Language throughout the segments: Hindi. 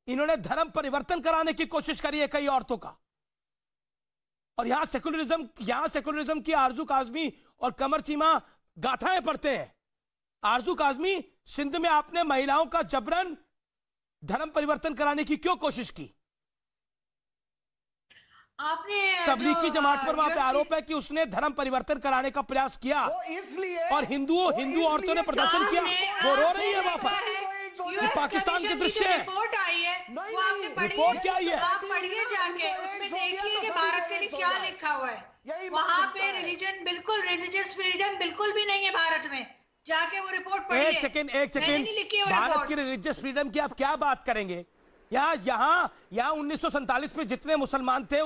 इन्होंने धर्म परिवर्तन कराने की कोशिश करी है कई औरतों का। और यहां सेकुलरिज्म की आरजू काजमी और कमर चीमा गाथाएं पढ़ते हैं। आरजू काजमी, सिंध में आपने महिलाओं का जबरन धर्म परिवर्तन कराने की क्यों कोशिश की? आपने तबलीग की जमात पर वहां पे आरोप है कि उसने धर्म परिवर्तन कराने का प्रयास किया और हिंदू औरतों ने प्रदर्शन किया। वो रो रही है वहां पर। ये पाकिस्तान के दृश्य है। रिपोर्ट आई है, वो आपने पढ़ी रिपोर्ट क्या आई है? आप पढ़िए जाके, उसमें देखिए कि भारत के लिए क्या लिखा हुआ है। वहाँ पे रिलीजियस फ्रीडम बिल्कुल भी नहीं है भारत में। जाके वो रिपोर्ट पढ़िए। एक सेकेंड, भारत की रिलीजियस फ्रीडम की आप क्या बात करेंगे? यहाँ 1947 में जितने मुसलमान थे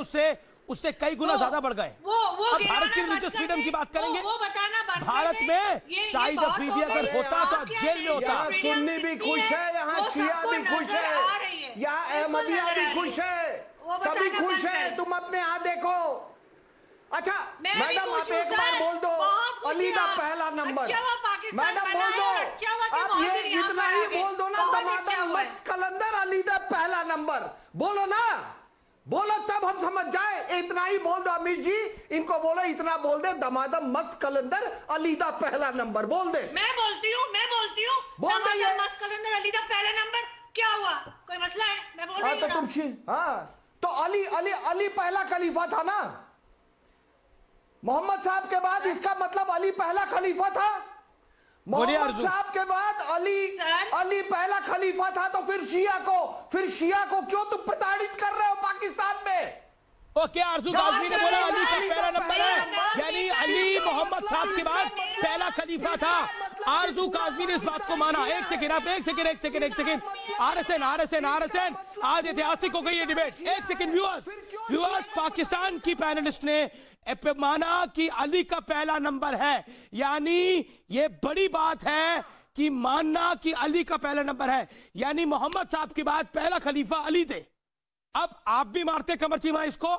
उससे कई गुना ज्यादा बढ़ गए। अब भारत की रिलीजियस फ्रीडम की बात करेंगे। वो बताना बंद भारत कर में शाहिद अफरीदी अगर होता तो जेल में होता। यहाँ सुन्नी भी खुश है, यहाँ शिया भी खुश है, यहाँ अहमदिया भी खुश है, सभी खुश है। तुम अपने यहाँ देखो। अच्छा मैडम, आप एक बार बोल दो अली का पहला नंबर। मैडम बोल दो, आप ये इतना ही बोल दो ना, दमादम मस्त कलंदर अली का पहला नंबर बोलो ना, बोलो तब हम समझ जाए। इतना ही बोल दो अमीर जी, इनको बोलो इतना बोल दे, दमादम मस्त कलंदर अली का पहला नंबर बोल दे। मैं बोलती हूँ बोल दे ये मस्त कलंदर अली का पहला नंबर। क्या हुआ, कोई मसला है? मैं बोल रही हूँ। तो तुम तो अली पहला खलीफा था ना मोहम्मद साहब के बाद। इसका मतलब अली पहला खलीफा था। मोहम्मद साहब के बाद अली पहला खलीफा था। तो फिर शिया को क्यों तुम प्रताड़ित कर रहे हो पाकिस्तान में? ओके, आरजू काज़मी ने बोला अली का पहला नंबर है, यानी अली मोहम्मद साहब के बाद पहला खलीफा था। आरजू काज़मी ने इस बात को माना। एक सेकंड, आरएसएन आज ऐतिहासिक हो गई ये डिबेट। एक सेकंड व्यूअर्स, पाकिस्तान की पैनलिस्ट ने माना कि अली का पहला नंबर है, यानी ये बड़ी बात है कि मानना कि अली का पहला नंबर है, यानी मोहम्मद साहब के बाद पहला खलीफा अली थे। अब आप भी मारते कमर चीमा इसको?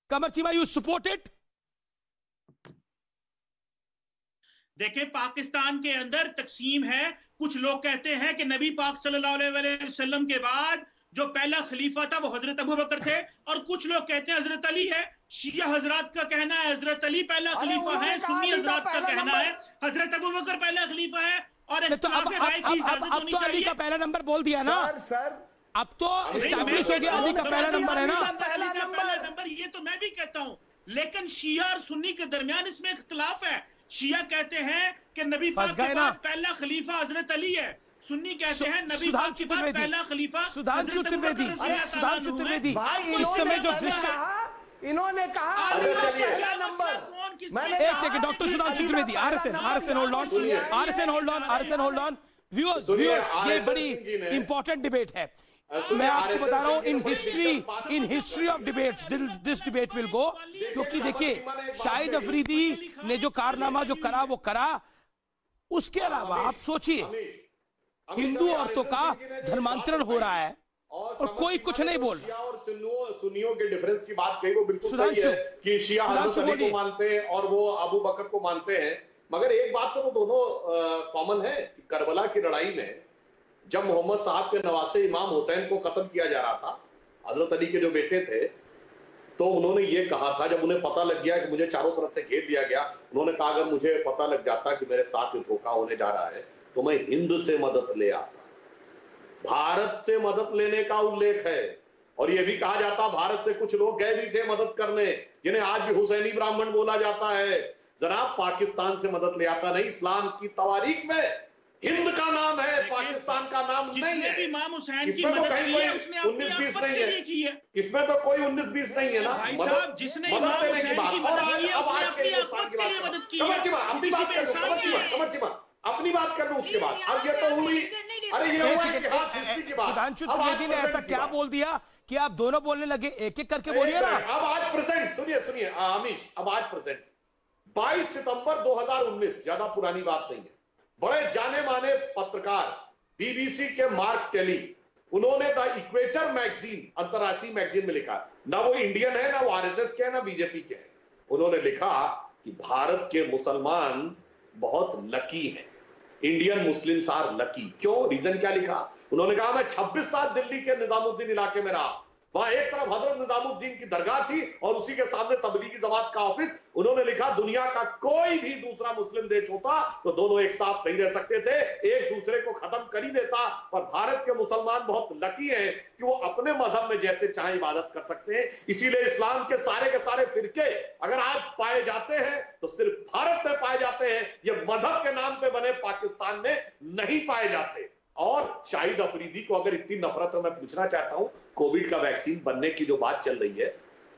कमर चीमा, यू सपोर्ट इट? देखिए, पाकिस्तान के अंदर तकसीम है। कुछ लोग कहते हैं कि नबी पाक सल्लल्लाहु अलैहि वसल्लम के बाद जो पहला खलीफा था वो हजरत अबू बकर थे, और कुछ लोग कहते हैं हजरत अली है। शिया हजरात का कहना है हजरत अली पहला खलीफा है, सुन्नी हजरात का कहना है हजरत अबू बकर पहला खलीफा है। और अब तो अली का पहला नंबर बोल दिया ना सर, अब तो एस्टैब्लिश हो गया अली का पहला नंबर है ना। पहला नंबर ये तो मैं भी कहता हूं, लेकिन शिया और सुन्नी के दरमियान इसमें इख्तिलाफ है। शिया कहते हैं कि नबी पाक के बाद पहला खलीफा हजरत अली है, सुन्नी कहते हैं नबी पाक के बाद पहला खलीफा सुधांशु त्रिवेदी। इस समय जो दृश्य इन्होंने कहा अली का पहला नंबर, मैंने एक second, doctor Sudhanshu Trivedi, RSN hold on. Viewers, ये बड़ी इंपॉर्टेंट डिबेट है। मैं आपको बता रहा हूं, in history of debates this debate will go, क्योंकि देखिए शाहिद अफरीदी ने जो कारनामा जो करा वो करा। उसके अलावा आप सोचिए, हिंदू औरतों का धर्मांतरण हो रहा है और कोई कुछ नहीं बोल रहा। और सुन्नियों के डिफरेंस की बात कही, वो बिल्कुल सही है कि शिया हजरत अली को मानते हैं और वो अबू बकर को मानते हैं, मगर एक बात तो वो दोनों कॉमन है कि करबला की लड़ाई में जब मोहम्मद साहब के नवासे इमाम हुसैन को कत्ल किया जा रहा था, हजरत अली के जो बेटे थे, तो उन्होंने ये कहा था, जब उन्हें पता लग गया कि मुझे चारों तरफ से घेर लिया गया, उन्होंने कहा अगर मुझे पता लग जाता कि मेरे साथ धोखा होने जा रहा है तो मैं हिंद से मदद ले आता। भारत से मदद लेने का उल्लेख है, और यह भी कहा जाता भारत से कुछ लोग गए भी थे मदद करने, जिन्हें आज भी हुसैनी ब्राह्मण बोला जाता है। जनाब, पाकिस्तान से मदद ले आता नहीं। इस्लाम की तवारीख में हिंद का नाम है, पाकिस्तान का नाम नहीं है। इमाम हुसैन की इसमें तो कहीं कोई 19-20 नहीं है, इसमें तो कोई 19-20 नहीं है ना। मदद देने की बात। और अब आज के हिंदुस्तान की बात, कमर चीमा अपनी बात कर लो, कमर चीमा अपनी बात कर लो, उसके बाद अब ये तो हुई, अरे ये हुआ इतिहास हिस्ट्री की बात। सुधांशु त्रिवेदी ने ऐसा क्या बोल दिया कि आप दोनों बोलने लगे? एक एक करके बोलिए ना। अब आज प्रेजेंट सुनिए अमीश, अब आज प्रेजेंट 22 सितंबर 2019, ज्यादा पुरानी बात नहीं है। बड़े जाने माने पत्रकार बीबीसी के मार्क टेली, उन्होंने द इक्वेटर मैगजीन, अंतरराष्ट्रीय मैगजीन में लिखा, ना वो इंडियन है, ना वो आरएसएस के है, ना बीजेपी के है, उन्होंने लिखा कि भारत के मुसलमान बहुत लकी हैं। Indian Muslims are lucky. क्यों? रीजन क्या लिखा उन्होंने? कहा मैं 26 साल दिल्ली के निजामुद्दीन इलाके में रहा, वहां एक तरफ हजरत निजामुद्दीन की दरगाह थी और उसी के सामने तबलीगी जमात का ऑफिस। उन्होंने लिखा दुनिया का कोई भी दूसरा मुस्लिम देश होता तो दोनों एक साथ नहीं रह सकते थे, एक दूसरे को खत्म कर ही देता। पर भारत के मुसलमान बहुत लकी हैं कि वो अपने मजहब में जैसे चाहे इबादत कर सकते हैं। इसीलिए इस्लाम के सारे फिरके अगर आज पाए जाते हैं तो सिर्फ भारत में पाए जाते हैं, ये मजहब के नाम पे बने पाकिस्तान में नहीं पाए जाते। और शाहिद अफरीदी को अगर इतनी नफरत है, मैं पूछना चाहता हूं, कोविड का वैक्सीन बनने की जो बात चल रही है,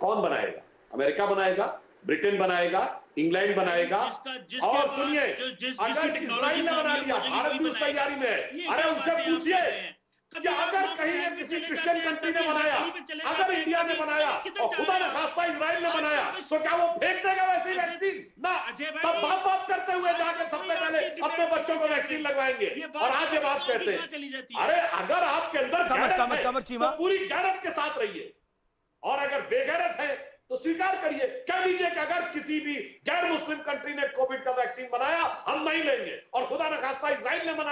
कौन बनाएगा? अमेरिका बनाएगा, ब्रिटेन बनाएगा, इंग्लैंड बनाएगा? और सुनिए, अगर इजराइल ने बना लिया, भारत भी उस तैयारी में है। अरे उनसे पूछिए कि अगर कहीं किसी क्रिश्चियन कंट्री ने बनाया, अगर इंडिया ने बनाया और खुदा न खास्ता इजराइल ने बनाया, तो क्या वो फेंक देगा वैसी वैक्सीन? ना, तब बात करते हुए जाकर सबसे पहले अपने बच्चों को वैक्सीन लगवाएंगे और आज ये बात कहते हैं। अरे अगर आपके अंदर गैरत है तो पूरी गैरत के साथ रहिए, और अगर बेगैरत है तो स्वीकार करिए, कह लीजिए कि अगर किसी भी गैर मुस्लिम कंट्री ने कोविड का वैक्सीन बनाया हम नहीं लेंगे, और खुदा न खास्ता इजराइल ने बनाया